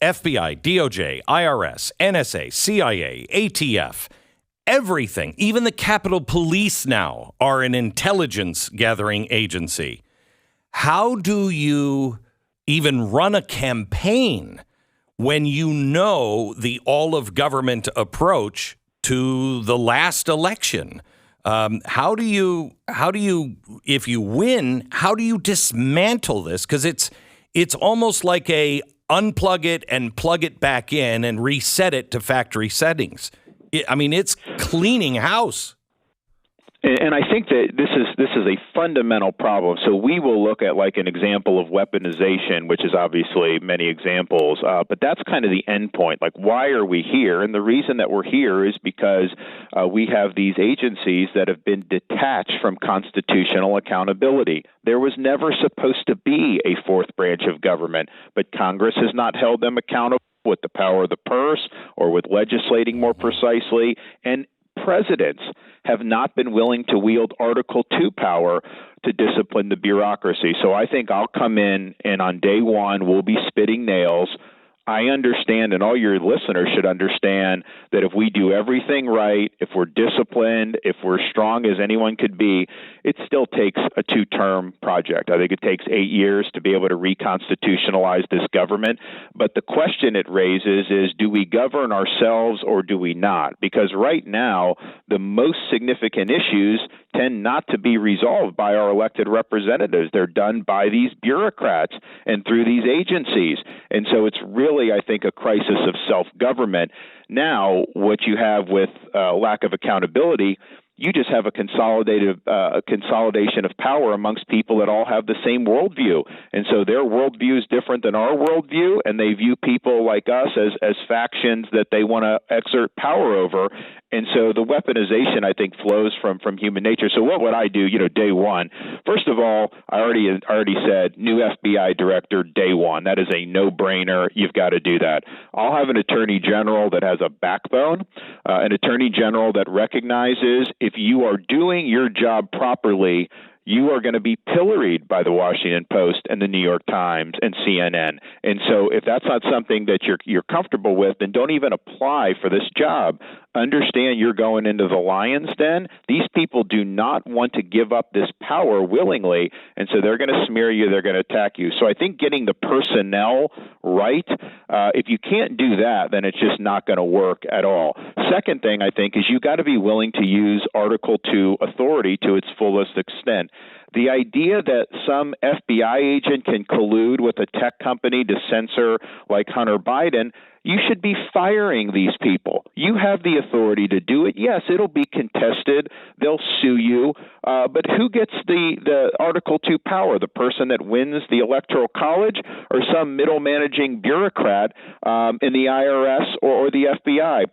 FBI, DOJ, IRS, NSA, CIA, ATF, everything, even the Capitol Police now are an intelligence gathering agency. How do you even run a campaign when you know the all of government approach to the last election? How do you, if you win, how do you dismantle this? Because it's almost like a unplug it and plug it back in and reset it to factory settings. It's cleaning house. And I think that this is a fundamental problem. So we will look at like an example of weaponization, which is obviously many examples, but that's kind of the end point. Like, why are we here? And the reason that we're here is because we have these agencies that have been detached from constitutional accountability. There was never supposed to be a fourth branch of government, but Congress has not held them accountable with the power of the purse or with legislating more precisely. And presidents have not been willing to wield Article 2 power to discipline the bureaucracy. So I think I'll come in and on day one, we'll be spitting nails. I understand, and all your listeners should understand, that if we do everything right, if we're disciplined, if we're strong as anyone could be, it still takes a two-term project. I think it takes 8 years to be able to re-constitutionalize this government. But the question it raises is, do we govern ourselves or do we not? Because right now, the most significant issues tend not to be resolved by our elected representatives. They're done by these bureaucrats and through these agencies. And so it's really, I think, a crisis of self-government. Now, what you have with lack of accountability, you just have a consolidation of power amongst people that all have the same worldview. And so their worldview is different than our worldview, and they view people like us as factions that they want to exert power over. And so the weaponization, I think, flows from human nature. So what would I do, day one? First of all, I already said new FBI director day one. That is a no-brainer. You've got to do that. I'll have an attorney general that has a backbone, an attorney general that recognizes if you are doing your job properly, you are going to be pilloried by the Washington Post and the New York Times and CNN. And so if that's not something that you're comfortable with, then don't even apply for this job. Understand you're going into the lion's den. These people do not want to give up this power willingly, and so they're going to smear you, they're going to attack you. So I think getting the personnel right, if you can't do that, then it's just not going to work at all. Second thing, I think, is you got to be willing to use Article 2 authority to its fullest extent. The idea that some FBI agent can collude with a tech company to censor like Hunter Biden, you should be firing these people. You have the authority to do it. Yes, it'll be contested. They'll sue you. But who gets the Article 2 power? The person that wins the Electoral College or some middle managing bureaucrat in the IRS or the FBI?